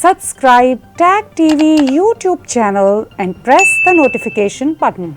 Subscribe Tag TV YouTube channel and press the notification button.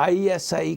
ISI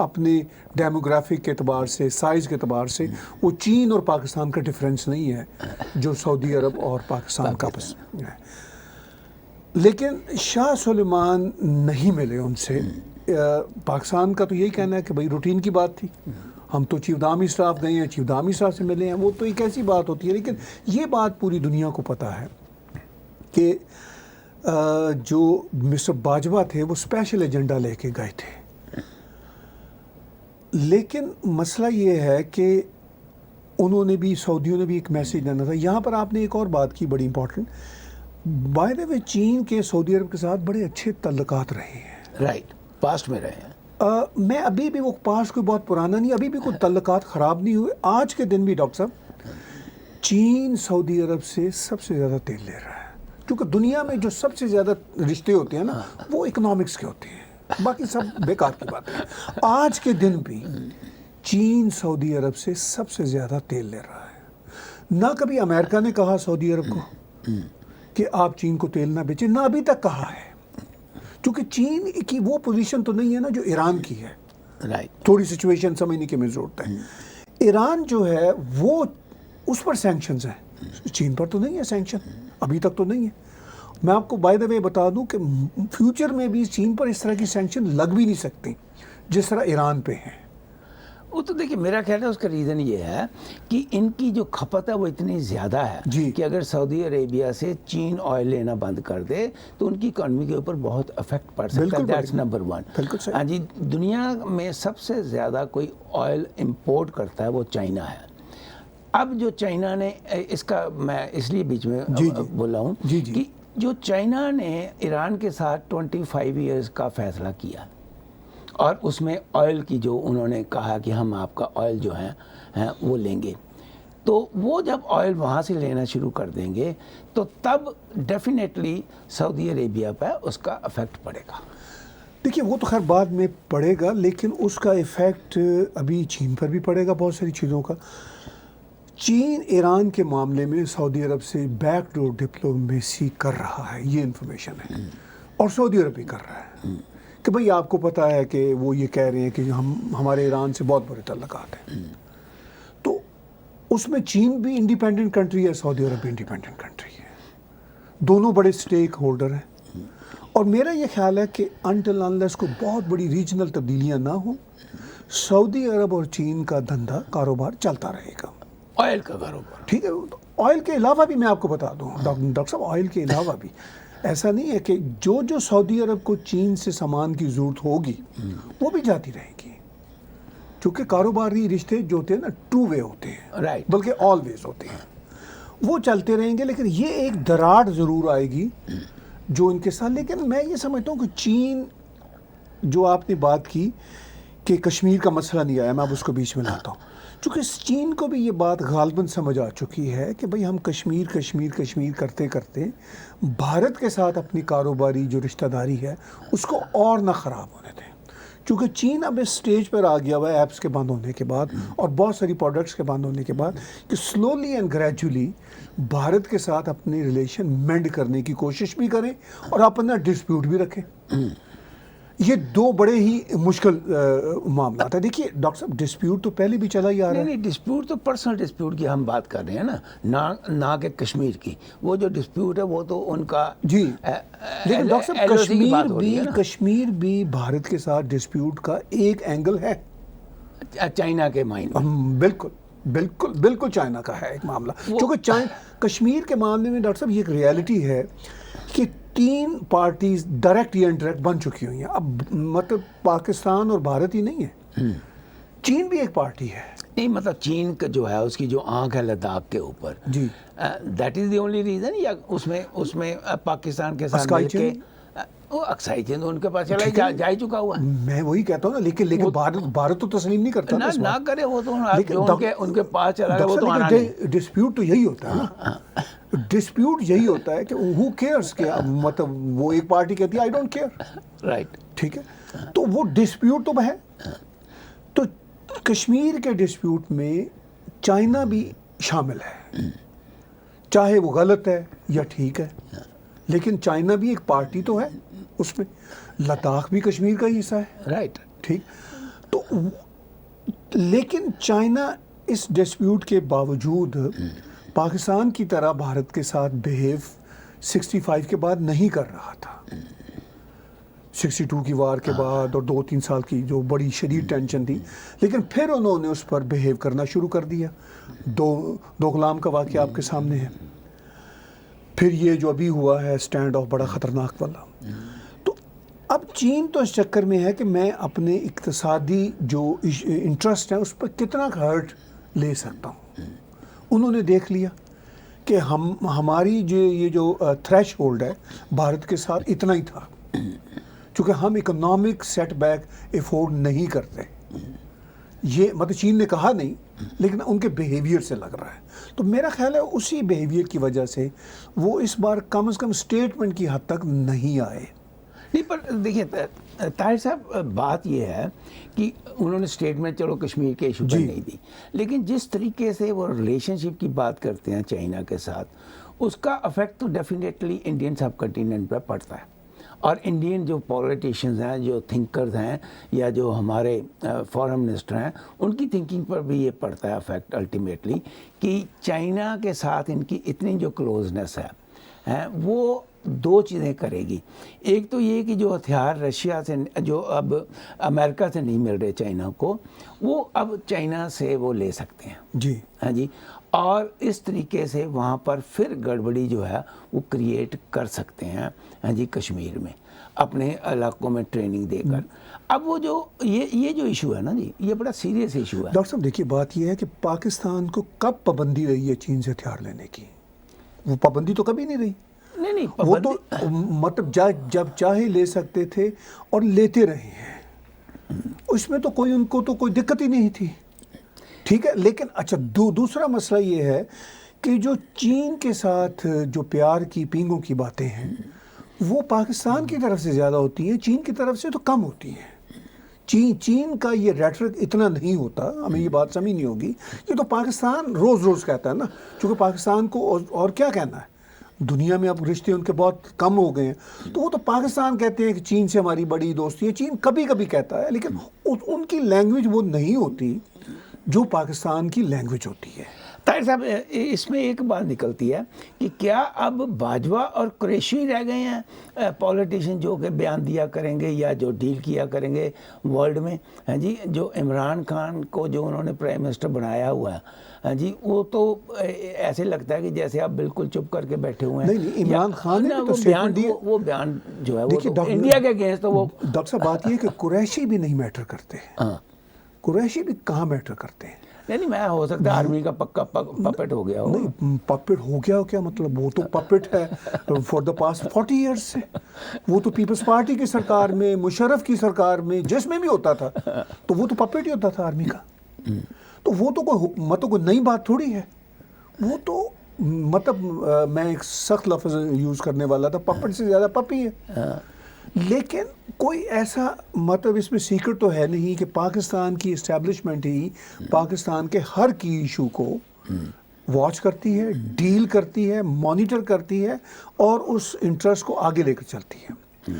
اپنے demographic کے اعتبار سے، سائز کے اعتبار سے وہ چین اور پاکستان کا ڈفرینس نہیں ہے جو سعودی عرب اور پاکستان کا بس ہے. لیکن شاہ سلیمان نہیں ملے ان سے. پاکستان کا تو یہی کہنا ہے کہ بھائی روٹین کی بات تھی، ہم تو چیف دامی اسٹاف گئے ہیں، چیف دامی اسٹاف سے ملے ہیں، وہ تو ایک ایسی بات ہوتی ہے. لیکن یہ بات پوری دنیا کو پتہ ہے کہ جو مسٹر باجوہ تھے وہ اسپیشل ایجنڈا لے کے گئے تھے. لیکن مسئلہ یہ ہے کہ انہوں نے بھی، سعودیوں نے بھی ایک میسیج دینا تھا. یہاں پر آپ نے ایک اور بات کی بڑی امپورٹنٹ. بائی دا وے چین کے سعودی عرب کے ساتھ بڑے اچھے تعلقات رہے ہیں. رائٹ، پاسٹ میں رہے ہیں. میں ابھی بھی، وہ پاسٹ کوئی بہت پرانا نہیں، ابھی بھی کوئی تعلقات خراب نہیں ہوئے. آج کے دن بھی ڈاکٹر صاحب چین سعودی عرب سے سب سے زیادہ تیل لے رہا ہے. کیونکہ دنیا میں جو سب سے زیادہ رشتے ہوتے ہیں نا وہ اکنامکس کے ہوتے ہیں، باقی سب بیکار کی بات ہے. آج کے دن بھی چین سعودی عرب سے سب سے زیادہ تیل لے رہا ہے. نہ کبھی امریکہ نے کہا سعودی عرب کو کہ آپ چین کو تیل نہ بیچیں، نہ ابھی تک کہا ہے. کیونکہ چین کی وہ پوزیشن تو نہیں ہے نا جو ایران کی ہے. رائٹ، تھوڑی سچویشن سمجھنے کی ہمیں ضرورت ہے. ایران جو ہے وہ اس پر سینکشنز ہیں، چین پر تو نہیں ہے سینکشن، ابھی تک تو نہیں ہے. میں آپ کو بائی دا وے بتا دوں کہ فیوچر میں بھی چین پر اس طرح کی سینکشن لگ بھی نہیں سکتی جس طرح ایران پہ ہیں. وہ تو دیکھیں میرا خیال ہے اس کا ریزن یہ ہے کہ ان کی جو کھپت ہے وہ اتنی زیادہ ہے جی. کہ اگر سعودی عربیہ سے چین آئل لینا بند کر دے تو ان کی اکانومی کے اوپر بہت افیکٹ پڑ سکتا ہے. That's number one. بالکل صحیح. ہاں جی، دنیا میں سب سے زیادہ کوئی آئل امپورٹ کرتا ہے وہ چائنا ہے. اب جو چائنا نے اس کا میں اس لیے بیچ میں بولا ہوں کہ جو چائنا نے ایران کے ساتھ 25 ایئرز کا فیصلہ کیا اور اس میں آئل کی جو انہوں نے کہا کہ ہم آپ کا آئل جو ہے وہ لیں گے، تو وہ جب آئل وہاں سے لینا شروع کر دیں گے تو تب ڈیفینیٹلی سعودی عربیہ پہ اس کا افیکٹ پڑے گا. دیکھیے وہ تو خیر بعد میں پڑے گا، لیکن اس کا ایفیکٹ ابھی چین پر بھی پڑے گا بہت ساری چیزوں کا. چین ایران کے معاملے میں سعودی عرب سے بیک ڈور ڈپلومیسی کر رہا ہے، یہ انفارمیشن ہے. اور سعودی عرب بھی کر رہا ہے کہ بھئی آپ کو پتہ ہے کہ وہ یہ کہہ رہے ہیں کہ ہمارے ایران سے بہت بڑے تعلقات ہیں. تو اس میں چین بھی انڈیپینڈنٹ کنٹری ہے، سعودی عرب بھی انڈیپینڈنٹ کنٹری ہے. دونوں بڑے سٹیک ہولڈر ہیں. اور میرا یہ خیال ہے کہ انٹل انلیس کو بہت بڑی ریجنل تبدیلیاں نہ ہوں، سعودی عرب اور چین کا دھندا کاروبار چلتا رہے گا. آئل کا کاروبار، ٹھیک ہے. آئل کے علاوہ بھی میں آپ کو بتا دوں ڈاکٹر صاحب، آئل کے علاوہ بھی ایسا نہیں ہے کہ جو سعودی عرب کو چین سے سامان کی ضرورت ہوگی وہ بھی جاتی رہے گی. کیونکہ کاروباری رشتے جو ہوتے ہیں نا ٹو وے ہوتے ہیں، رائٹ، بلکہ آلویز ہوتے ہیں، وہ چلتے رہیں گے. لیکن یہ ایک دراڑ ضرور آئے گی جو ان کے ساتھ. لیکن میں یہ سمجھتا ہوں کہ چین، جو آپ نے بات کی کہ کشمیر کا مسئلہ نہیں آیا، میں اب اس کو بیچ میں لاتا ہوں. چونکہ چین کو بھی یہ بات غالباً سمجھ آ چکی ہے کہ بھئی ہم کشمیر کرتے کرتے بھارت کے ساتھ اپنی کاروباری جو رشتہ داری ہے اس کو اور نہ خراب ہونے دیں. چونکہ چین اب اس سٹیج پر آ گیا ہوا ہے ایپس کے بند ہونے کے بعد اور بہت ساری پروڈکٹس کے بند ہونے کے بعد کہ سلولی اینڈ گریجولی بھارت کے ساتھ اپنی ریلیشن مینڈ کرنے کی کوشش بھی کریں اور اپنا ڈسپیوٹ بھی رکھیں. یہ دو بڑے ہی مشکل معاملات ہیں. دیکھیے ڈاکٹر صاحب، ڈسپیوٹ تو پہلے بھی چلا ہی آ رہا ہے. نہیں، ڈسپیوٹ تو پرسنل ڈسپیوٹ کی ہم بات کر رہے ہیں نا، نہ کہ کشمیر کی. وہ جو ڈسپیوٹ ہے وہ تو ان کا جی. لیکن ڈاکٹر صاحب کشمیر بھی بھارت کے ساتھ ڈسپیوٹ کا ایک اینگل ہے چائنا کے مائنڈ میں. بالکل چائنا کا ہے ایک معاملہ. کیونکہ کشمیر کے معاملے میں ڈاکٹر صاحب یہ ایک ریالٹی ہے کہ 3 پارٹیز ڈائریکٹ یا انڈائریکٹ بن چکی ہوئی ہیں. اب مطلب پاکستان اور بھارت ہی نہیں ہے، چین بھی ایک پارٹی ہے. نہیں، مطلب چین کا جو ہے اس کی جو آنکھ ہے لداخ کے اوپر، جی، that is the only reason. یا اس میں پاکستان کے ساتھ مل کے وہ اکسائی چین ان کے پاس چلا جا ہی چکا ہوا. میں وہی کہتا ہوں نا. لیکن بھارت تو تسلیم نہیں کرتا نہ کرے. وہ تو ان کے پاس چلا گیا، وہ تو آنا نہیں. ڈسپیوٹ تو یہی ہوتا ہے نا. ڈسپیوٹ یہی ہوتا ہے کہ who cares کہ مطلب وہ ایک پارٹی کہتی ہے I don't care. رائٹ، ٹھیک ہے. تو وہ ڈسپیوٹ تو ہے. تو کشمیر کے ڈسپیوٹ میں چائنا بھی شامل ہے، چاہے وہ غلط ہے یا ٹھیک ہے، لیکن چائنا بھی ایک پارٹی تو ہے اس میں. لداخ بھی کشمیر کا ہی حصہ ہے. رائٹ، ٹھیک. تو لیکن چائنا اس ڈسپیوٹ کے باوجود پاکستان کی طرح بھارت کے ساتھ بہیو 65 کے بعد نہیں کر رہا تھا. 62 کی وار کے بعد اور 2-3 سال کی جو بڑی شدید ٹینشن تھی, لیکن پھر انہوں نے اس پر بہیو کرنا شروع کر دیا. دوکلام کا واقعہ آپ کے سامنے ہے. پھر یہ جو ابھی ہوا ہے اسٹینڈ آف بڑا خطرناک والا. تو اب چین تو اس چکر میں ہے کہ میں اپنے اقتصادی جو انٹرسٹ ہے اس پر کتنا ہرٹ لے سکتا ہوں. انہوں نے دیکھ لیا کہ ہماری یہ جو تھریش ہولڈ ہے بھارت کے ساتھ اتنا ہی تھا, چونکہ ہم اکنامک سیٹ بیک افورڈ نہیں کرتے. یہ مطلب چین نے کہا نہیں, لیکن ان کے بیہیویئر سے لگ رہا ہے. تو میرا خیال ہے اسی بیہیویئر کی وجہ سے وہ اس بار کم از کم اسٹیٹمنٹ کی حد تک نہیں آئے. نہیں, پر دیکھیے طاہر صاحب, بات یہ ہے کہ انہوں نے اسٹیٹمنٹ چلو کشمیر کے ایشو پر نہیں دی, لیکن جس طریقے سے وہ ریلیشن شپ کی بات کرتے ہیں چائنا کے ساتھ, اس کا افیکٹ تو ڈیفینیٹلی انڈین سب کنٹیننٹ پہ پڑتا ہے. اور انڈین جو پولیٹیشنز ہیں, جو تھنکرز ہیں, یا جو ہمارے فارن منسٹر ہیں, ان کی تھنکنگ پر بھی یہ پڑتا ہے افیکٹ الٹیمیٹلی, کہ چائنا کے ساتھ ان کی اتنی جو کلوزنس ہے وہ دو چیزیں کرے گی. ایک تو یہ کہ جو ہتھیار رشیا سے جو اب امریکہ سے نہیں مل رہے چائنا کو, وہ اب چائنا سے وہ لے سکتے ہیں. جی ہاں جی, اور اس طریقے سے وہاں پر پھر گڑبڑی جو ہے وہ کریٹ کر سکتے ہیں. ہاں جی, کشمیر میں اپنے علاقوں میں ٹریننگ دے کر. اب وہ جو یہ جو ایشو ہے نا جی, یہ بڑا سیریس ایشو ہے. ڈاکٹر صاحب دیکھیے, بات یہ ہے کہ پاکستان کو کب پابندی رہی ہے چین سے ہتھیار لینے کی؟ وہ پابندی تو کبھی نہیں رہی. نہیں, وہ تو مطلب جب چاہے لے سکتے تھے اور لیتے رہے ہیں. اس میں تو کوئی ان کو تو کوئی دقت ہی نہیں تھی. ٹھیک ہے, لیکن اچھا دوسرا مسئلہ یہ ہے کہ جو چین کے ساتھ جو پیار کی پینگوں کی باتیں ہیں وہ پاکستان کی طرف سے زیادہ ہوتی ہیں, چین کی طرف سے تو کم ہوتی ہیں. چین کا یہ ریٹرک اتنا نہیں ہوتا, ہمیں یہ بات سمجھنی ہوگی. یہ تو پاکستان روز روز کہتا ہے نا, چونکہ پاکستان کو اور کیا کہنا ہے, دنیا میں اب رشتے ان کے بہت کم ہو گئے ہیں. تو وہ تو پاکستان کہتے ہیں کہ چین سے ہماری بڑی دوستی ہے. چین کبھی کبھی کہتا ہے, لیکن ان کی لینگویج وہ نہیں ہوتی جو پاکستان کی لینگویج ہوتی ہے. طاہر صاحب, اس میں ایک بات نکلتی ہے کہ کیا اب باجوہ اور قریشی رہ گئے ہیں پولیٹیشین جو کہ بیان دیا کریں گے یا جو ڈیل کیا کریں گے ورلڈ میں؟ ہاں جی, جو عمران خان کو جو انہوں نے پرائم منسٹر بنایا ہوا ہے, ہاں جی, وہ تو ایسے لگتا ہے کہ جیسے آپ بالکل چپ کر کے بیٹھے ہوئے ہیں. نہیں, عمران خان نے تو اسٹیٹمنٹ دی. وہ بیان جو ہے وہ انڈیا کے اگینسٹ تو وہ. ڈاکٹر صاحب بات یہ ہے کہ قریشی بھی نہیں میٹر کرتے. قریشی بھی کہاں میٹر کرتے ہیں. نہیں, میں ہو سکتا ہے آرمی کا پکا پپٹ ہو گیا ہو. نہیں, پپٹ ہو گیا ہو کیا مطلب, وہ تو پپٹ ہے فار دا پاسٹ 40 ایئرس سے. وہ تو پیپلز پارٹی کی سرکار میں, مشرف کی سرکار میں, جس میں بھی ہوتا تھا تو وہ تو پپٹ ہی ہوتا تھا آرمی کا. تو وہ تو کوئی نئی بات تھوڑی ہے. وہ تو مطلب میں ایک سخت لفظ یوز کرنے والا تھا, پپٹ سے زیادہ پپی ہے. لیکن کوئی ایسا مطلب اس میں سیکرٹ تو ہے نہیں کہ پاکستان کی اسٹیبلشمنٹ ہی پاکستان کے ہر کی ایشو کو واچ کرتی ہے, ڈیل کرتی ہے, مانیٹر کرتی ہے اور اس انٹرسٹ کو آگے لے کر چلتی ہے.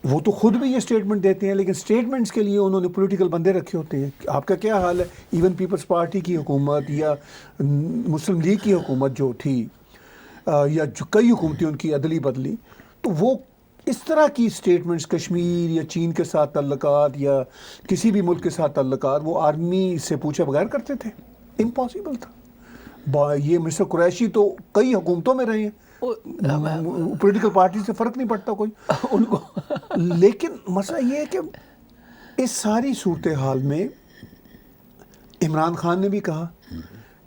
وہ تو خود بھی یہ اسٹیٹمنٹ دیتے ہیں, لیکن اسٹیٹمنٹس کے لیے انہوں نے پولیٹیکل بندے رکھے ہوتے ہیں. آپ کا کیا حال ہے, ایون پیپلز پارٹی کی حکومت یا مسلم لیگ کی حکومت جو تھی یا جو کئی حکومتیں ان کی عدلی بدلی, تو وہ اس طرح کی اسٹیٹمنٹس کشمیر یا چین کے ساتھ تعلقات یا کسی بھی ملک کے ساتھ تعلقات وہ آرمی سے پوچھے بغیر کرتے تھے. امپاسبل تھا. یہ مسٹر قریشی تو کئی حکومتوں میں رہے ہیں, پولیٹیکل پارٹی سے فرق نہیں پڑتا کوئی ان کو. لیکن مسئلہ یہ ہے کہ اس ساری صورتحال میں عمران خان نے بھی کہا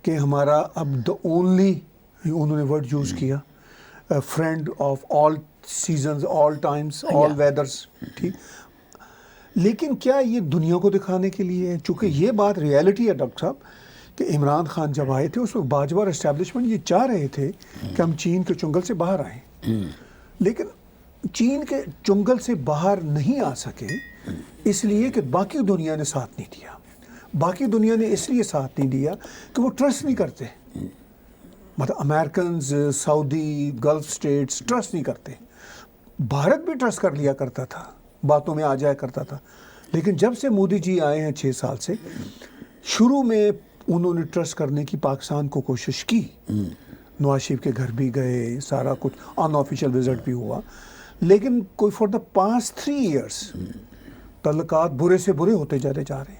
کہ ہمارا اب دا اونلی, انہوں نے ورڈ یوز کیا, friend of all seasons, all Times, all weathers. ٹھیک, لیکن کیا یہ دنیا کو دکھانے کے لیے ہے؟ چونکہ یہ بات ریئلٹی ہے ڈاکٹر صاحب کہ عمران خان جب آئے تھے اس وقت باجوہ اور اسٹیبلشمنٹ یہ چاہ رہے تھے کہ ہم چین کے چنگل سے باہر آئیں, لیکن چین کے چنگل سے باہر نہیں آ سکے اس لیے کہ باقی دنیا نے ساتھ نہیں دیا. باقی دنیا نے اس لیے ساتھ نہیں دیا کہ وہ ٹرسٹ نہیں کرتے. مطلب امریکنز, سعودی, گلف سٹیٹس ٹرسٹ نہیں کرتے. بھارت بھی ٹرسٹ کر لیا کرتا تھا, باتوں میں آ جایا کرتا تھا, لیکن جب سے مودی جی آئے ہیں 6 سال سے، شروع میں انہوں نے ٹرسٹ کرنے کی پاکستان کو کوشش کی، نواز شریف کے گھر بھی گئے، سارا کچھ ان آفیشیل وزٹ بھی ہوا، لیکن کوئی فار دا پاسٹ 3 ایئرس تعلقات برے سے برے ہوتے جا رہے ہیں،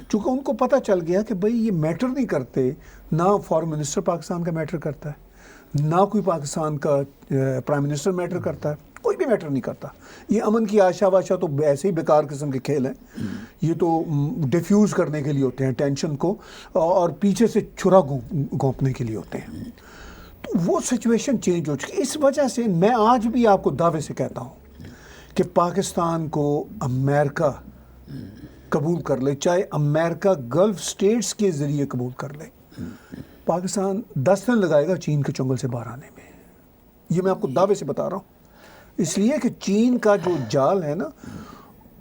چونکہ ان کو پتہ چل گیا کہ بھئی یہ میٹر نہیں کرتے، نہ فارن منسٹر پاکستان کا میٹر کرتا ہے، نہ کوئی پاکستان کا پرائم منسٹر میٹر کرتا ہے، کوئی بھی میٹر نہیں کرتا، یہ امن کی آشا واشا تو ایسے ہی بیکار قسم کے کھیل ہیں، یہ تو ڈیفیوز کرنے کے لیے ہوتے ہیں ٹینشن کو، اور پیچھے سے چھرا گھونپنے کے لیے ہوتے ہیں۔ تو وہ سچویشن چینج ہو چکی، اس وجہ سے میں آج بھی آپ کو دعوے سے کہتا ہوں کہ پاکستان کو امریکہ قبول کر لے، چاہے امریکہ گلف سٹیٹس کے ذریعے قبول کر لے، پاکستان 10 دن لگائے گا چین کے چنگل سے باہر آنے میں، یہ میں آپ کو دعوے سے بتا رہا ہوں، اس لیے کہ چین کا جو جال ہے نا،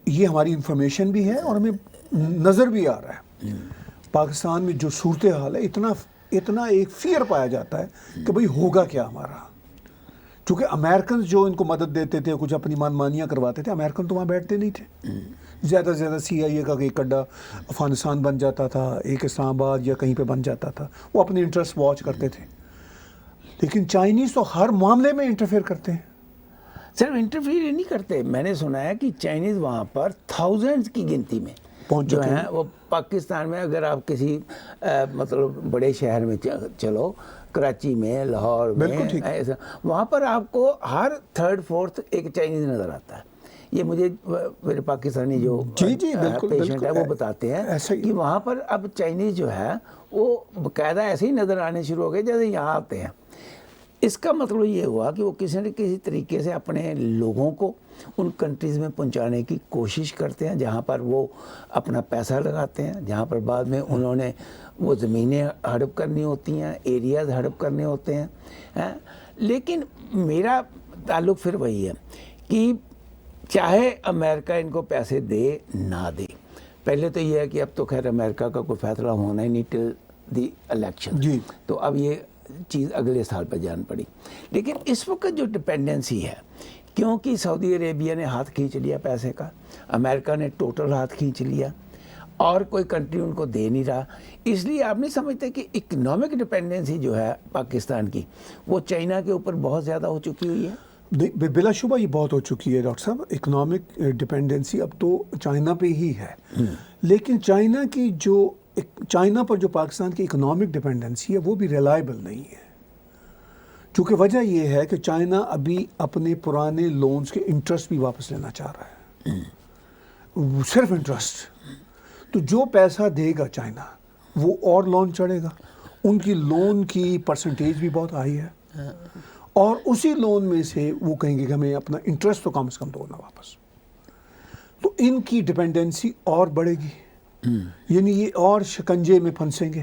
یہ ہماری انفارمیشن بھی ہے اور ہمیں نظر بھی آ رہا ہے۔ پاکستان میں جو صورتحال ہے، اتنا ایک فیئر پایا جاتا ہے کہ بھئی ہوگا کیا ہمارا، چونکہ امریکنز جو ان کو مدد دیتے تھے، کچھ اپنی مانیاں کرواتے تھے، امریکن تو وہاں بیٹھتے نہیں تھے، زیادہ سے زیادہ CIA کا ایک اڈا افغانستان بن جاتا تھا، ایک اسلام آباد یا کہیں پہ بن جاتا تھا، وہ اپنے انٹرسٹ واچ کرتے تھے، لیکن چائنیز تو ہر معاملے میں انٹرفیئر کرتے ہیں۔ صرف انٹرفیئر ہی نہیں کرتے، میں نے سنا ہے کہ چائنیز وہاں پر تھاؤزینڈز کی گنتی میں پہنچ جو چکے ہیں، وہ پاکستان میں اگر آپ کسی مطلب بڑے شہر میں چلو، کراچی میں، لاہور میں، ایسا وہاں پر آپ کو ہر 3rd 4th ایک چائنیز نظر آتا ہے۔ یہ مجھے میرے پاکستانی جو پیشنٹ ہے وہ بتاتے ہیں کہ وہاں پر اب چائنیز جو ہے وہ باقاعدہ ایسے ہی نظر آنے شروع ہو گئے جیسے یہاں آتے ہیں۔ اس کا مطلب یہ ہوا کہ وہ کسی نہ کسی طریقے سے اپنے لوگوں کو ان کنٹریز میں پہنچانے کی کوشش کرتے ہیں جہاں پر وہ اپنا پیسہ لگاتے ہیں، جہاں پر بعد میں انہوں نے وہ زمینیں ہڑپ کرنی ہوتی ہیں، ایریاز ہڑپ کرنے ہوتے ہیں۔ لیکن میرا تعلق پھر وہی ہے کہ چاہے امریکہ ان کو پیسے دے نہ دے، پہلے تو یہ ہے کہ اب تو خیر امریکہ کا کوئی فیصلہ ہونا ہی نہیں ٹل دی الیکشن، تو اب یہ چیز اگلے سال پہ جان پڑی۔ لیکن اس وقت جو ڈپینڈنسی ہے، کیونکہ سعودی عربیہ نے ہاتھ کھینچ لیا پیسے کا، امریکہ نے ٹوٹل ہاتھ کھینچ لیا، اور کوئی کنٹری ان کو دے نہیں رہا، اس لیے آپ نہیں سمجھتے کہ اکنامک ڈپینڈنسی جو ہے پاکستان کی وہ چائنا کے اوپر بہت زیادہ ہو چکی ہوئی ہے؟ بلا شبہ یہ بہت ہو چکی ہے ڈاکٹر صاحب، اکنامک ڈپینڈنسی اب تو چائنا پہ ہی ہے، لیکن چائنا پر جو پاکستان کی اکنامک ڈپینڈنسی ہے وہ بھی ریلائبل نہیں ہے، چونکہ وجہ یہ ہے کہ چائنا ابھی اپنے پرانے لونز کے انٹرسٹ بھی واپس لینا چاہ رہا ہے، صرف انٹرسٹ، تو جو پیسہ دے گا چائنا وہ اور لون چڑھے گا، ان کی لون کی پرسنٹیج بھی بہت ہائی ہے، اور اسی لون میں سے وہ کہیں گے کہ ہمیں اپنا انٹرسٹ تو کم سے کم دونا واپس، تو ان کی ڈپینڈنسی اور بڑھے گی، یعنی یہ اور شکنجے میں پھنسیں گے،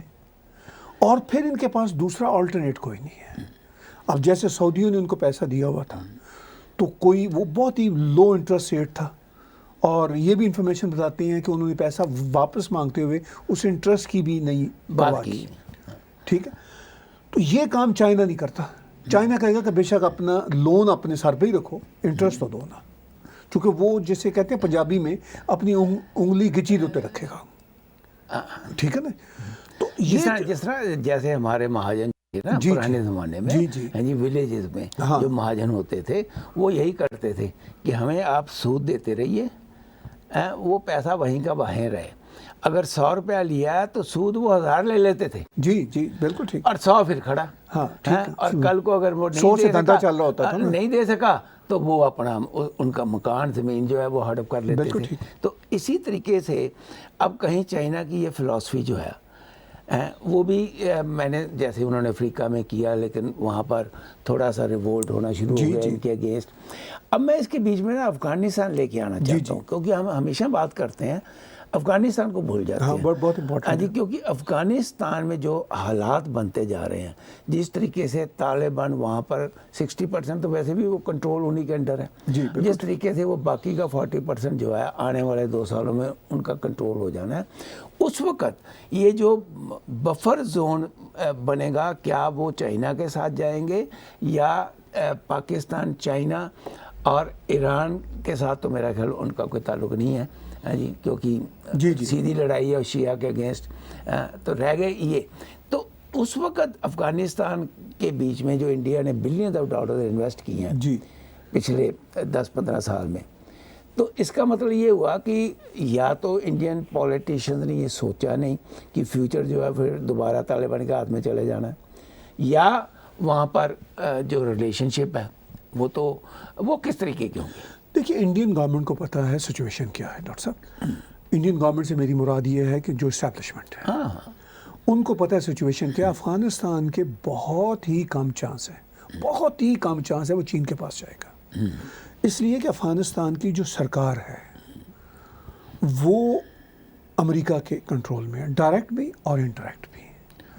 اور پھر ان کے پاس دوسرا آلٹرنیٹ کوئی نہیں ہے۔ اب جیسے سعودیوں نے ان کو پیسہ دیا ہوا تھا تو کوئی وہ بہت ہی لو انٹرسٹ ریٹ تھا، اور یہ بھی انفارمیشن بتاتی ہیں کہ انہوں نے پیسہ واپس مانگتے ہوئے اس انٹرسٹ کی بھی نہیں پرواہ کی، ٹھیک ہے، تو یہ کام چائنا نہیں کرتا، چائنا کہے گا کہ بے شک اپنا لون اپنے سر پہ ہی رکھو، انٹرسٹ تو دو نا، چونکہ وہ جسے کہتے ہیں پنجابی میں اپنی انگلی گچی دوتے رکھے گا، ٹھیک ہے نا، تو جیسے ہمارے مہاجن نا پرانے زمانے میں ولیجز میں جو مہاجن ہوتے تھے وہ یہی کرتے تھے کہ ہمیں آپ سود دیتے رہیے، وہ پیسہ وہیں کا وہیں رہے، اگر 100 روپیہ لیا ہے تو سود وہ 1000 لے لیتے تھے، جی بالکل ٹھیک، اور 100 پھر کھڑا، اور کل کو اگر وہ نہیں دے سکا تو وہ اپنا ان کا مکان زمین جو ہے وہ ہڑپ کر لیتے تھے۔ تو اسی طریقے سے اب کہیں چائنا کی یہ فلسفی جو ہے وہ بھی میں نے جیسے انہوں نے افریقہ میں کیا، لیکن وہاں پر تھوڑا سا ریوولٹ ہونا شروع ہو گیا ان کے اگینسٹ۔ اب میں اس کے بیچ میں نا افغانستان لے کے آنا چاہتا ہوں، کیونکہ ہم ہمیشہ بات کرتے ہیں افغانستان کو بھول جاتے ہیں، بہت امپورٹنٹ جی، کیونکہ افغانستان میں جو حالات بنتے جا رہے ہیں، جس طریقے سے طالبان وہاں پر 60% تو ویسے بھی وہ کنٹرول انہی کے انڈر ہے، جس طریقے سے وہ باقی کا 40% جو ہے آنے والے 2 سالوں میں ان کا کنٹرول ہو جانا ہے، اس وقت یہ جو بفر زون بنے گا، کیا وہ چائنا کے ساتھ جائیں گے یا پاکستان، چائنا اور ایران کے ساتھ تو میرا خیال ان کا کوئی تعلق نہیں ہے، ہاں جی، کیونکہ جی جی سیدھی لڑائی ہے شیعہ کے اگینسٹ، تو رہ گئے یہ. تو اس وقت افغانستان کے بیچ میں جو انڈیا نے بلینز آف ڈالر انویسٹ کیے ہیں جی پچھلے 10-15 سال میں، تو اس کا مطلب یہ ہوا کہ یا تو انڈین پولیٹیشنز نے یہ سوچا نہیں کہ فیوچر جو ہے پھر دوبارہ طالبان کے ہاتھ میں چلے جانا ہے، یا وہاں پر جو ریلیشن شپ ہے وہ کس طریقے کے ہوں گے؟ دیکھیے انڈین گورنمنٹ کو پتہ ہے سچویشن کیا ہے ڈاکٹر صاحب. انڈین گورنمنٹ سے میری مراد یہ ہے کہ جو اسٹیبلشمنٹ ہے ہاں ان کو پتہ ہے سچویشن کیا. افغانستان کے بہت ہی کم چانس ہے وہ چین کے پاس جائے گا، اس لیے کہ افغانستان کی جو سرکار ہے وہ امریکہ کے کنٹرول میں ہے، ڈائریکٹ بھی اور انڈائریکٹ بھی.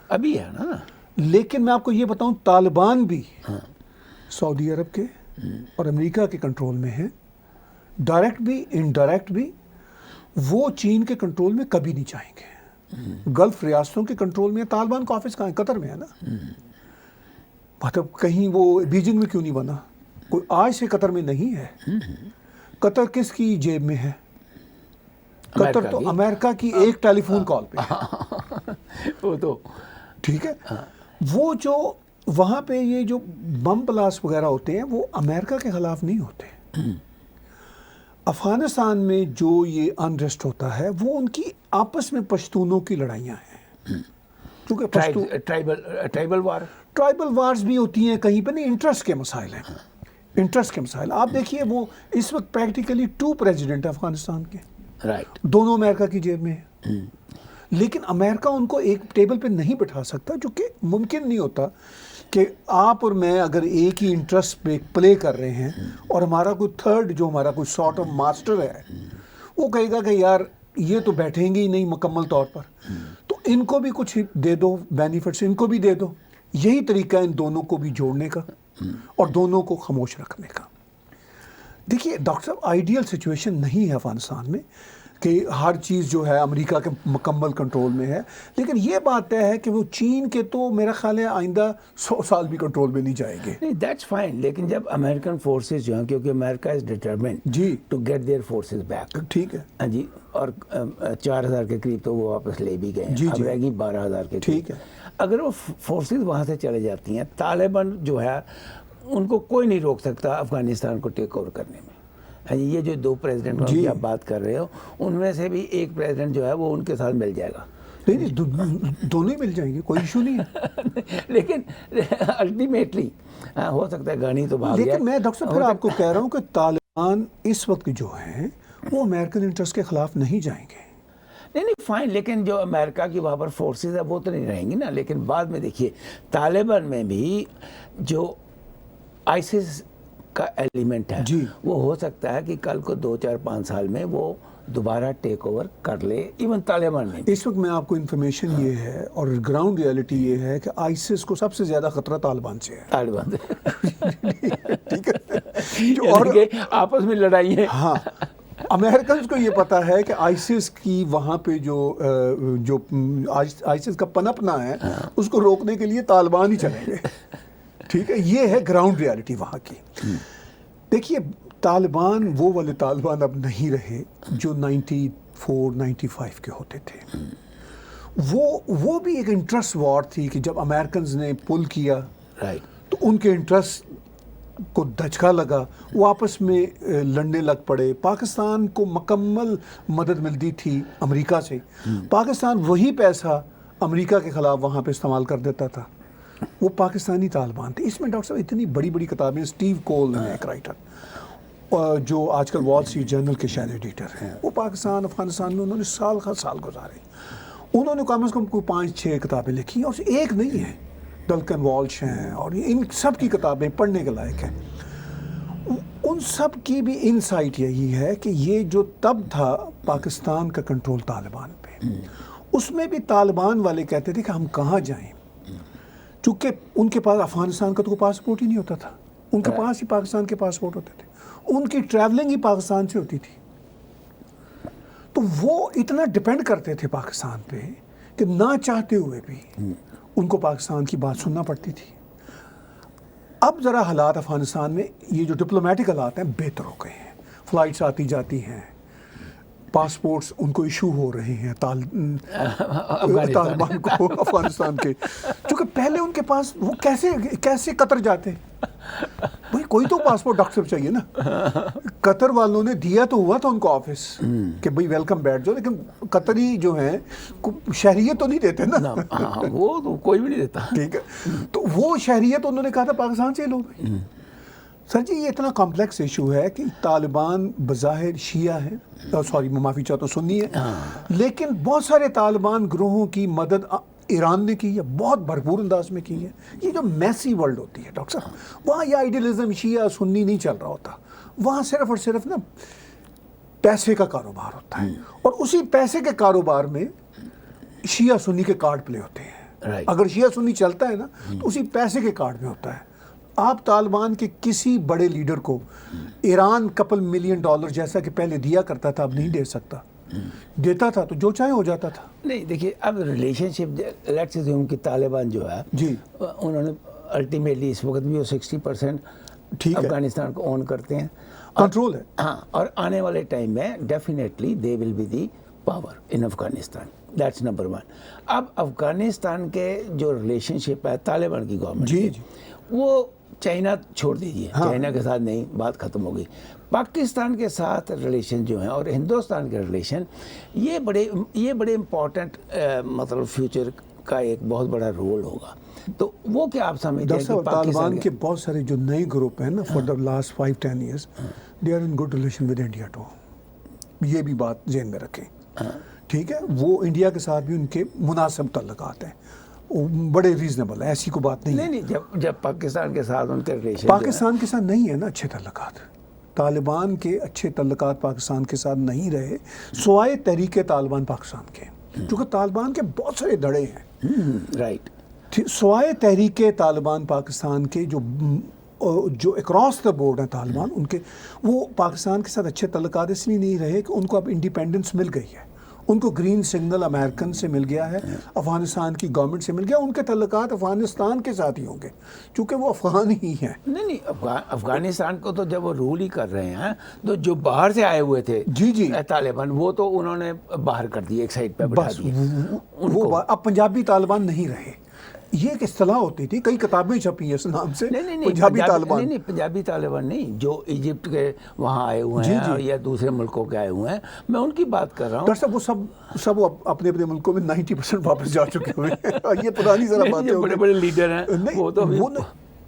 ابھی ہے نا. لیکن میں آپ کو یہ بتاؤں طالبان بھی سعودی عرب کے اور امریکہ کے کنٹرول میں ہیں، ڈائریکٹ بھی انڈائریکٹ بھی. وہ چین کے کنٹرول میں کبھی نہیں جائیں گے. گلف ریاستوں کے کنٹرول میں ہے. طالبان کا آفس کہاں ہے؟ قطر میں ہے نا. مطلب کہیں وہ بیجنگ میں کیوں نہیں بنا؟ کوئی آج سے قطر میں نہیں ہے. قطر کس کی جیب میں ہے؟ قطر تو امریکہ کی ایک ٹیلی فون کال پہ ہے. وہ تو ٹھیک ہے. وہ جو وہاں پہ یہ جو بم بلاسٹ وغیرہ ہوتے ہیں وہ امریکہ کے خلاف نہیں ہوتے. افغانستان میں جو یہ انریسٹ ہوتا ہے وہ ان کی آپس میں پشتونوں کی لڑائیاں ہیں. کیونکہ ٹرائبل وارز بھی ہوتی ہیں کہیں پہ نہیں، انٹرسٹ کے مسائل ہیں. انٹرسٹ کے مسائل آپ دیکھیے، وہ اس وقت پریکٹیکلی 2 پریزیڈنٹ افغانستان کے، رائٹ، دونوں امریکہ کی جیب میں ہیں. لیکن امریکہ ان کو ایک ٹیبل پہ نہیں بٹھا سکتا، جو کہ ممکن نہیں ہوتا کہ آپ اور میں اگر ایک ہی انٹرسٹ پہ پلے کر رہے ہیں اور ہمارا کوئی تھرڈ جو ہمارا کوئی سارٹ آف ماسٹر ہے وہ کہے گا کہ یار یہ تو بیٹھیں گے ہی نہیں مکمل طور پر، تو ان کو بھی کچھ دے دو بینیفٹس، ان کو بھی دے دو. یہی طریقہ ہے ان دونوں کو بھی جوڑنے کا اور دونوں کو خاموش رکھنے کا. دیکھیے ڈاکٹر صاحب آئیڈیل سچویشن نہیں ہے افغانستان میں کہ ہر چیز جو ہے امریکہ کے مکمل کنٹرول میں ہے، لیکن یہ بات طے ہے کہ وہ چین کے تو میرا خیال ہے آئندہ 100 سال بھی کنٹرول میں نہیں جائیں گے. نہیں، دیٹس فائن. لیکن جب امریکن فورسز جو ہیں، کیونکہ امریکہ از ڈٹرمنڈ جی to get their forces back, ٹھیک ہے ہاں جی، اور 4000 کے قریب تو وہ واپس لے بھی گئے ہیں، جی اب جی رہ گئی 12000 کے قریب. ٹھیک ہے. اگر وہ فورسز وہاں سے چلے جاتی ہیں، طالبان جو ہے ان کو کوئی نہیں روک سکتا افغانستان کو ٹیک اوور کرنے میں. ہاں جی، یہ جو 2 پریزیڈنٹ کی آپ بات کر رہے ہو ان میں سے بھی ایک پریزیڈنٹ جو ہے وہ ان کے ساتھ مل جائے گا. نہیں دونوں ہی مل جائیں گے، کوئی ایشو نہیں ہے. لیکن الٹیمیٹلی ہو سکتا ہے گانی تو بھاگ جائے. لیکن میں ڈاکٹر صاحب پھر آپ کو کہہ رہا ہوں کہ طالبان اس وقت جو ہیں وہ امریکن انٹرسٹ کے خلاف نہیں جائیں گے. نہیں فائن، لیکن جو امریکہ کی وہاں پر فورسز ہے وہ تو نہیں رہیں گی نا. لیکن بعد میں دیکھیے طالبان میں بھی جو آئیسس کا ایلیمنٹ ہے جی وہ ہو سکتا ہے کہ کل کو 2-4-5 سال میں وہ دوبارہ ٹیک اوور کر لے. ایون طالبان میں اس وقت میں آپ کو انفارمیشن یہ ہے اور گراؤنڈ ریالٹی یہ ہے کہ آئیسس کو سب سے زیادہ خطرہ طالبان سے ہے. طالبان ٹھیک ہے، اور آپس میں لڑائی ہے. ہاں امریکنز کو یہ پتا ہے کہ آئیسس کی وہاں پہ جو آئیسس کا پنپنا ہے اس کو روکنے کے لیے طالبان ہی چلیں گے. ٹھیک ہے، یہ ہے گراؤنڈ ریالٹی وہاں کی. دیکھیے طالبان وہ والے طالبان اب نہیں رہے جو 94-95 کے ہوتے تھے. وہ بھی ایک انٹرسٹ وار تھی کہ جب امریکنز نے پل کیا تو ان کے انٹرسٹ کو دھچکا لگا، وہ آپس میں لڑنے لگ پڑے. پاکستان کو مکمل مدد ملتی تھی امریکہ سے، پاکستان وہی پیسہ امریکہ کے خلاف وہاں پہ استعمال کر دیتا تھا. وہ پاکستانی طالبان تھے. اس میں ڈاکٹر صاحب اتنی بڑی بڑی کتابیں، اسٹیو کول ہیں ایک رائٹر جو آج کل وال اسٹریٹ جرنل کے شاید ایڈیٹر ہیں، وہ پاکستان افغانستان میں انہوں نے سال گزارے. انہوں نے کم از کم کوئی 5-6 کتابیں لکھی اور ایک نہیں ہے. ڈلکن والش ہیں اور ان سب کی کتابیں پڑھنے کے لائق ہیں. ان سب کی بھی انسائٹ یہی ہے کہ یہ جو تب تھا پاکستان کا کنٹرول طالبان پہ، اس میں بھی طالبان والے کہتے تھے کہ ہم کہاں جائیں، چونکہ ان کے پاس افغانستان کا تو کوئی پاسپورٹ ہی نہیں ہوتا تھا. ان کے پاس ہی پاکستان کے پاسپورٹ ہوتے تھے، ان کی ٹریولنگ ہی پاکستان سے ہوتی تھی. تو وہ اتنا ڈپینڈ کرتے تھے پاکستان پہ کہ نہ چاہتے ہوئے بھی ان کو پاکستان کی بات سننا پڑتی تھی. اب ذرا حالات افغانستان میں یہ جو ڈپلومیٹک حالات ہیں بہتر ہو گئے ہیں. فلائٹس آتی جاتی ہیں، پاسپورٹس ان کو ایشو ہو رہے ہیں افغانستان طالبان کو افغانستان کے، چونکہ پہلے ان کے پاس وہ کیسے قطر جاتے بھائی، کوئی تو پاسپورٹ ڈاکٹر صاحب چاہیے نا. قطر والوں نے دیا تو ہوا تھا ان کو آفس کہ بھائی ویلکم بیٹھ جاؤ، لیکن قطری جو ہیں شہریت تو نہیں دیتے نا. ہاں وہ تو کوئی بھی نہیں دیتا. ٹھیک ہے، تو وہ شہریت انہوں نے کہا تھا پاکستان سے لو. سر جی یہ اتنا کمپلیکس ایشو ہے کہ طالبان بظاہر شیعہ ہیں، سوری میں معافی چاہتا ہوں سنی ہے، لیکن بہت سارے طالبان گروہوں کی مدد ایران نے کی ہے، بہت بھرپور انداز میں کی ہے. یہ جو میسی ورلڈ ہوتی ہے ڈاکٹر صاحب، وہاں یہ آئیڈیلزم شیعہ سنی نہیں چل رہا ہوتا، وہاں صرف اور صرف نا پیسے کا کاروبار ہوتا ہے، اور اسی پیسے کے کاروبار میں شیعہ سنی کے کارڈ پلے ہوتے ہیں. اگر شیعہ سنی چلتا ہے نا تو اسی پیسے کے کارڈ میں ہوتا ہے. آپ طالبان کے کسی بڑے لیڈر کو ایران $2 ملین جیسا کہ پہلے دیا کرتا تھا اب نہیں دے سکتا، دیتا تھا تو جو چاہے ہو جاتا تھا. نہیں دیکھیے اب ریلیشن شپ لیٹس اسیوم کہ طالبان جو ہے جی انہوں نے الٹیمیٹلی اس وقت بھی وہ 60% ٹھیک ہے، افغانستان کو اون کرتے ہیں، کنٹرول ہے. ہاں، اور آنے والے ٹائم میں definitely they will be the power in Afghanistan. That's number 1. اب افغانستان کے جو ریلیشن شپ ہے طالبان کی گورنمنٹ جی کی، وہ چائنا چھوڑ دیجیے، چائنا کے ساتھ نہیں، بات ختم ہو گئی. پاکستان کے ساتھ ریلیشن جو ہیں اور ہندوستان کے ریلیشن یہ بڑے امپورٹنٹ مطلب فیوچر کا ایک بہت بڑا رول ہوگا. تو وہ کیا آپ سمجھتے ہیں کہ طالبان کے بہت سارے جو نئے گروپ ہیں نا for the last 5-10 years they are in good relation with India too. یہ بھی بات ذہن میں رکھیں. ٹھیک ہے، وہ انڈیا کے ساتھ بھی ان کے مناسب تعلقات ہیں، بڑے ریزنیبل ہے، ایسی کوئی بات نہیں. نہیں جب پاکستان کے ساتھ ان کے ریلیشن پاکستان کے ساتھ نہیں ہے نا اچھے تعلقات، طالبان کے اچھے تعلقات پاکستان کے ساتھ نہیں رہے سوائے تحریک طالبان پاکستان کے، کیونکہ طالبان کے بہت سارے دھڑے ہیں. رائٹ. سوائے تحریک طالبان پاکستان کے جو اکراس دا بورڈ ہیں طالبان، ان کے وہ پاکستان کے ساتھ اچھے تعلقات اس لیے نہیں رہے کہ ان کو اب انڈیپینڈنس مل گئی ہے، ان کو گرین سگنل امریکن سے مل گیا ہے، افغانستان کی گورنمنٹ سے مل گیا. ان کے تعلقات افغانستان کے ساتھ ہی ہوں گے چونکہ وہ افغان ہی ہیں. نہیں افغانستان کو تو جب وہ رول ہی کر رہے ہیں تو جو باہر سے آئے ہوئے تھے جی طالبان وہ تو انہوں نے باہر کر دیے، ایک سائڈ پہ بٹھا دیے. وہ اب پنجابی طالبان نہیں رہے. یہ ایک اصطلاح ہوتی تھی، کئی کتابیں چھپی ہیں اس نام سے، پنجابی طالبان. نہیں پنجابی طالبان نہیں، جو ایجپٹ کے وہاں آئے ہوئے ہیں یا دوسرے ملکوں کے آئے ہوئے ہیں، میں ان کی بات کر رہا ہوں. ڈاکٹر صاحب وہ سب اپنے اپنے ملکوں میں 90% واپس جا چکے ہوئے ہیں. یہ پرانی ذرا باتیں ہیں، بڑے لیڈر ہیں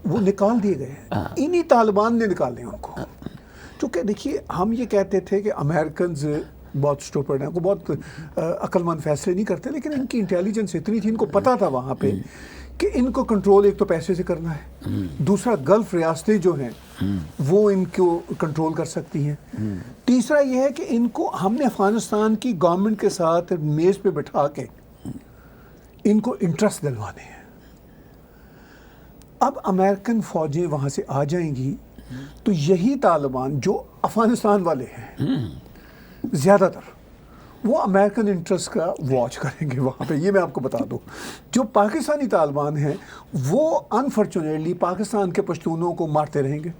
وہ نکال دیے گئے، انہی طالبان نے نکالے ان کو. چونکہ دیکھیے ہم یہ کہتے تھے کہ امریکنز بہت اسٹوپڈ ہیں، وہ بہت عقل مند فیصلے نہیں کرتے، لیکن ان کی انٹیلیجنس اتنی تھی، ان کو پتا تھا وہاں پہ کہ ان کو کنٹرول ایک تو پیسے سے کرنا ہے، دوسرا گلف ریاستیں جو ہیں وہ ان کو کنٹرول کر سکتی ہیں، تیسرا یہ ہے کہ ان کو ہم نے افغانستان کی گورنمنٹ کے ساتھ میز پہ بٹھا کے ان کو انٹرسٹ دلوانے ہیں. اب امریکن فوجیں وہاں سے آ جائیں گی تو یہی طالبان جو افغانستان والے ہیں زیادہ تر وہ امریکن انٹرسٹ کا واچ کریں گے وہاں پہ. یہ میں آپ کو بتا دوں، جو پاکستانی طالبان ہیں وہ انفارچونیٹلی پاکستان کے پشتونوں کو مارتے رہیں گے،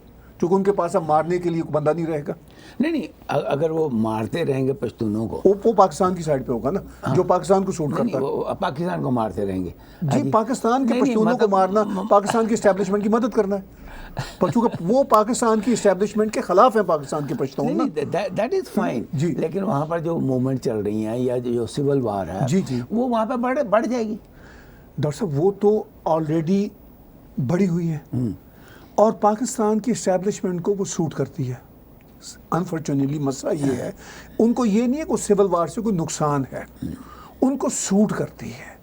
چونکہ ان کے پاس اب مارنے کے لیے کوئی بندہ نہیں رہے گا. نہیں اگر وہ مارتے رہیں گے پشتونوں کو، وہ پاکستان کی سائڈ پہ ہوگا نا، جو پاکستان کو سوٹ کرتا ہے. وہ پاکستان کو مارتے رہیں گے. جی پاکستان کے پشتونوں کو مارنا پاکستان کی اسٹیبلشمنٹ کی مدد کرنا ہے، چونکہ وہ پاکستان کی اسٹیبلشمنٹ کے خلاف ہیں پاکستان کے پشتون. That is fine. لیکن وہاں پر جو موومنٹ چل رہی ہیں یا جو سول وار ہے وہ وہاں پہ بڑھ جائے گی. ڈاکٹر صاحب وہ تو آلریڈی بڑھی ہوئی ہے اور پاکستان کی اسٹیبلشمنٹ کو وہ سوٹ کرتی ہے. انفارچونیٹلی مسئلہ یہ ہے ان کو یہ نہیں ہے کہ سول وار سے کوئی نقصان ہے، ان کو سوٹ کرتی ہے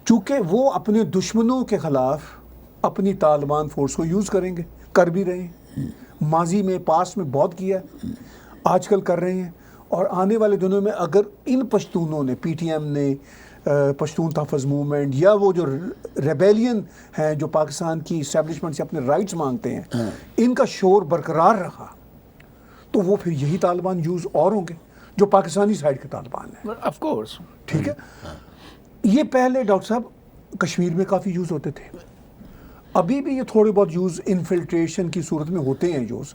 چونکہ وہ اپنے دشمنوں کے خلاف اپنی طالبان فورس کو یوز کریں گے، کر بھی رہے ہیں، ماضی میں پاس میں بہت کیا، آج کل کر رہے ہیں. اور آنے والے دنوں میں اگر ان پشتونوں نے PTM نے پشتون تحفظ موومنٹ یا وہ جو ریبیلین ہیں جو پاکستان کی اسٹیبلشمنٹ سے اپنے رائٹس مانگتے ہیں، ان کا شور برقرار رہا تو وہ پھر یہی طالبان یوز اور ہوں گے جو پاکستانی سائڈ کے طالبان ہیں. آف کورس ٹھیک ہے. یہ پہلے ڈاکٹر صاحب کشمیر میں کافی یوز ہوتے تھے، ابھی بھی یہ تھوڑے بہت یوز انفلٹریشن کی صورت میں ہوتے ہیں یوز،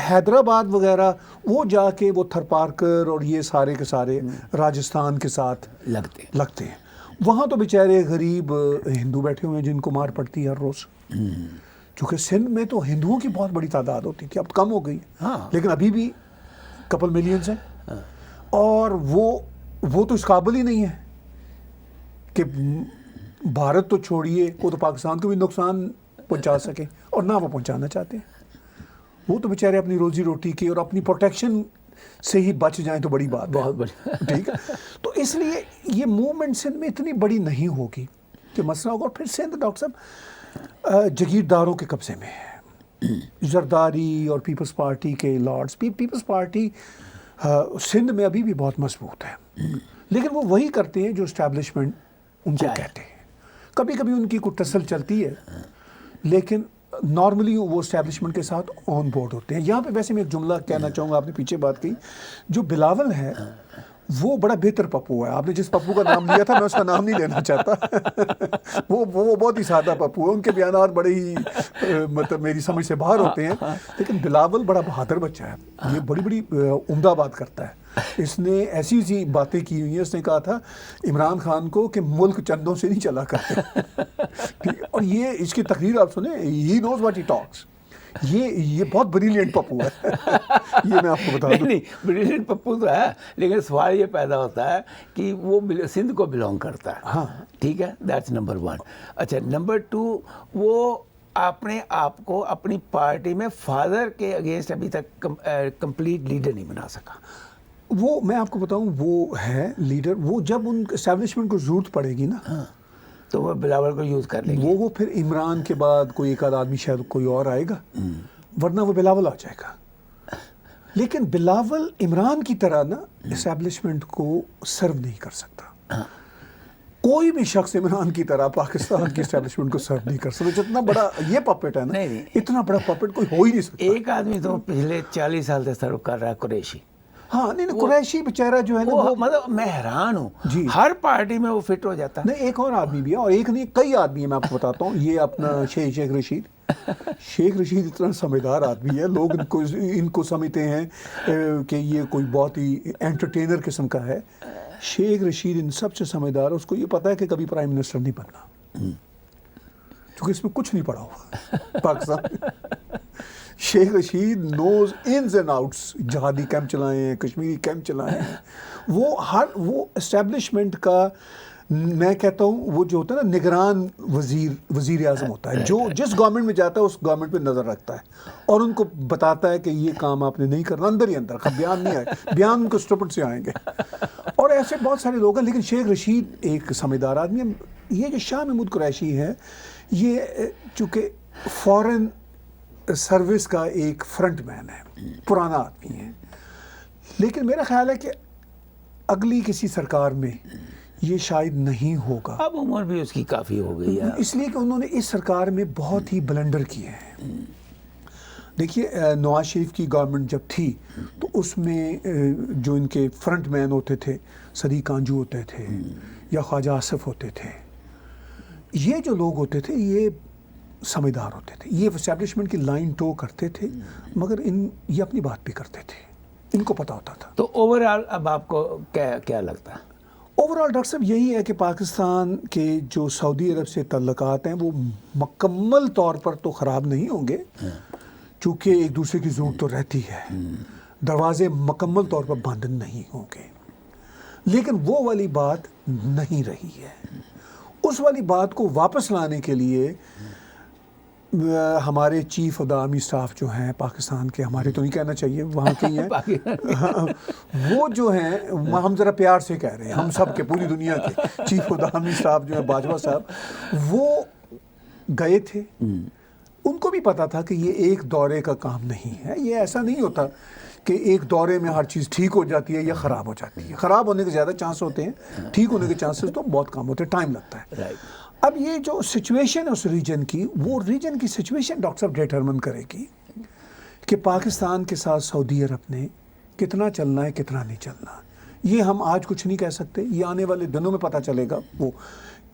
حیدرآباد وغیرہ وہ جا کے وہ تھرپارکر اور یہ سارے کے سارے راجستھان کے ساتھ لگتے ہیں. وہاں تو بیچارے غریب ہندو بیٹھے ہوئے ہیں جن کو مار پڑتی ہے ہر روز. چونکہ سندھ میں تو ہندوؤں کی بہت بڑی تعداد ہوتی تھی, اب کم ہو گئی, لیکن ابھی بھی کپل ملینز ہیں. اور وہ تو اس قابل ہی نہیں ہے کہ بھارت تو چھوڑیے, وہ تو پاکستان کو بھی نقصان پہنچا سکے, اور نہ وہ پہنچانا چاہتے ہیں. وہ تو بیچارے اپنی روزی روٹی کی اور اپنی پروٹیکشن سے ہی بچ جائیں تو بڑی بات ہے. بہت بڑی. ٹھیک ہے, تو اس لیے یہ موومنٹ سندھ میں اتنی بڑی نہیں ہوگی کہ مسئلہ ہوگا. اور پھر سندھ ڈاکٹر صاحب جگیرداروں کے قبضے میں ہے, زرداری اور پیپلز پارٹی کے لارڈز. پیپلز پارٹی سندھ میں ابھی بھی بہت مضبوط ہے, لیکن وہ وہی کرتے ہیں جو اسٹیبلشمنٹ ان کو کہتے ہیں. کبھی کبھی ان کی کوئی ٹسل چلتی ہے, لیکن نارملی وہ اسٹیبلشمنٹ کے ساتھ آن بورڈ ہوتے ہیں. یہاں پہ ویسے میں ایک جملہ کہنا چاہوں گا, آپ نے پیچھے بات کی, جو بلاول ہے وہ بڑا بہتر پپو ہے. آپ نے جس پپو کا نام لیا تھا میں اس کا نام نہیں لینا چاہتا. وہ بہت ہی سادہ پپو ہے, ان کے بیانات بڑے ہی مطلب میری سمجھ سے باہر ہوتے ہیں, لیکن بلاول بڑا بہادر بچہ ہے. یہ بڑی بڑی عمدہ بات کرتا ہے. اس نے ایسی باتیں کی ہوئی ہیں. اس نے کہا تھا عمران خان کو کہ ملک چندوں سے نہیں چلا کرتے. اور یہ اس کی تقریر آپ سنیں, ہی نوز واٹ ہی ٹاکس. یہ بہت بریلینٹ پپو ہے. یہ میں آپ کو بتا دوں. نہیں, بریلینٹ پپو تو ہے, لیکن سوال یہ پیدا ہوتا ہے کہ وہ سندھ کو بلونگ کرتا ہے. ہاں ٹھیک ہے, دیٹس نمبر 1. اچھا, نمبر 2, وہ اپنے آپ کو اپنی پارٹی میں فادر کے اگینسٹ ابھی تک کمپلیٹ لیڈر نہیں بنا سکا. وہ میں آپ کو بتاؤں, وہ ہے لیڈر. وہ جب ان اسٹیبلشمنٹ کو ضرورت پڑے گی نا تو وہ بلاول کو یوز کر لیں گے. وہ پھر عمران کے بعد کوئی ایک آدھ آدمی شاید کوئی اور آئے گا, ورنہ وہ بلاول آ جائے گا. لیکن بلاول عمران کی طرح نا اسٹیبلشمنٹ کو سرو نہیں کر سکتا. کوئی بھی شخص عمران کی طرح پاکستان کی اسٹیبلشمنٹ کو سرو نہیں کر سکتا. جتنا بڑا یہ پپٹ ہے نا, اتنا بڑا پپٹ کوئی ہو ہی نہیں سکتا. ایک آدمی تو پچھلے 40 سال سے سرو کر رہا ہے, قریشی. ہاں نہیں, قریشی بیچارہ جو ہے نا, وہ مطلب میں حیران ہوں, ہر پارٹی میں وہ فٹ ہو جاتا ہے. نہیں, ایک اور آدمی بھی ہے, اور ایک نہیں کئی آدمی ہیں. میں آپ کو بتاتا ہوں, یہ اپنا شیخ رشید. شیخ رشید اتنا سمجھدار آدمی ہے, لوگ ان کو سمجھتے ہیں کہ یہ کوئی بہت ہی انٹرٹینر قسم کا ہے. شیخ رشید ان سب سے سمجھدار ہے. اس کو یہ پتا ہے کہ کبھی پرائم منسٹر نہیں بننا, کیونکہ اس میں کچھ نہیں پڑا ہوا پاکستان. شیخ رشید نوز انز اینڈ آؤٹس. جہادی کیمپ چلائے ہیں, کشمیری کیمپ چلائے ہیں. وہ اسٹیبلشمنٹ کا, میں کہتا ہوں, وہ جو ہوتا ہے نا نگران وزیر اعظم ہوتا ہے, جو جس گورنمنٹ میں جاتا ہے اس گورنمنٹ پہ نظر رکھتا ہے اور ان کو بتاتا ہے کہ یہ کام آپ نے نہیں کرنا. اندر ہی اندر, بیان نہیں آئے, بیان ان کو اسٹوپڈ سے آئیں گے. اور ایسے بہت سارے لوگ ہیں, لیکن شیخ رشید ایک سمجھدار آدمی ہے. یہ جو شاہ محمود قریشی ہے, یہ چونکہ فورن سروس کا ایک فرنٹ مین ہے, پرانا آدمی ہے, لیکن میرا خیال ہے کہ اگلی کسی سرکار میں یہ شاید نہیں ہوگا. اب عمر بھی اس کی کافی ہو گئی ہے, اس لیے کہ انہوں نے اس سرکار میں بہت ہی بلنڈر کیے ہیں. دیکھیے, نواز شریف کی گورنمنٹ جب تھی تو اس میں جو ان کے فرنٹ مین ہوتے تھے, صدیق کانجو ہوتے تھے یا خواجہ آصف ہوتے تھے, یہ جو لوگ ہوتے تھے یہ سمجھدار ہوتے تھے. یہ اسٹیبلشمنٹ کی لائن ٹو کرتے تھے, مگر یہ اپنی بات بھی کرتے تھے, ان کو پتہ ہوتا تھا. تو اوور آل اب آپ کو کیا لگتا ہے؟ اوور آل ڈاکٹر صاحب یہی ہے کہ پاکستان کے جو سعودی عرب سے تعلقات ہیں وہ مکمل طور پر تو خراب نہیں ہوں گے, چونکہ ایک دوسرے کی ضرورت تو رہتی ہے. دروازے مکمل طور پر بند نہیں ہوں گے, لیکن وہ والی بات نہیں رہی ہے. اس والی بات کو واپس لانے کے لیے ہمارے chief of the army staff جو ہیں پاکستان کے, ہمارے تو نہیں کہنا چاہیے, وہاں کے ہی ہیں, وہ جو ہیں, ہم ذرا پیار سے کہہ رہے ہیں, ہم سب کے, پوری دنیا کے chief of the army staff جو ہیں باجوہ صاحب, وہ گئے تھے. ان کو بھی پتا تھا کہ یہ ایک دورے کا کام نہیں ہے. یہ ایسا نہیں ہوتا کہ ایک دورے میں ہر چیز ٹھیک ہو جاتی ہے یا خراب ہو جاتی ہے. خراب ہونے کے زیادہ چانس ہوتے ہیں, ٹھیک ہونے کے چانسز تو بہت کم ہوتے ہیں, ٹائم لگتا ہے. اب یہ جو سچویشن ہے اس ریجن کی, وہ ریجن کی سچویشن ڈاکٹر صاحب ڈیٹرمن کرے گی کہ پاکستان کے ساتھ سعودی عرب نے کتنا چلنا ہے, کتنا نہیں چلنا. یہ ہم آج کچھ نہیں کہہ سکتے, یہ آنے والے دنوں میں پتہ چلے گا وہ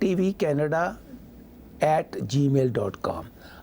TV Canada @gmail.com।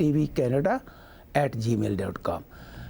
TV Canada @gmail.com।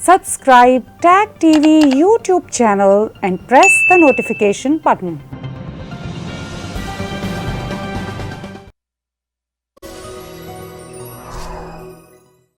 Subscribe Tag TV YouTube channel and press the notification button.